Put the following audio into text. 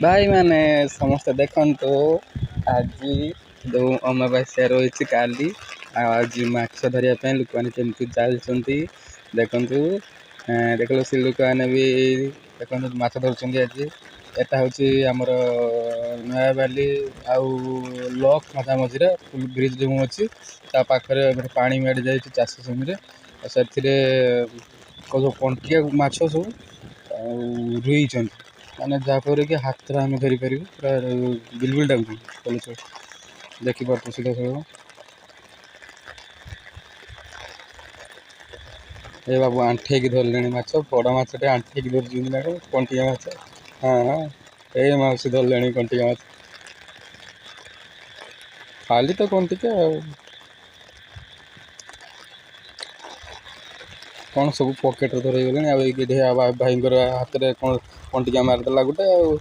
भाई मैंने समस्त देखु आज जो अमावास्या रही काली आज माछ धरने लोक मैंने केमती चलती देखु देख से लोक मैंने भी देखो माछ धरुंच आज एटा हूँ आमर नयाबाली आउ लक मझा मझे फुल ब्रिज जो अच्छी पाखे पा मेड़ जा चाष जमी से कंटिया माछ सब रुई माने जहाँफल कि हाथ आम धरी पार पूरा बिलबुल डाक देखिपे सीधा सब ए बाबू आंठेक धरले माछ बड़ मछटे आंठेक धर कंटिया माछ हाँ हाँ ए मौसी धरले कंटिया माछ खाली तो कंटिका कौन सब पकेट धरगले भाई हाथ में कौन कंटिका मारिदेला गोटे।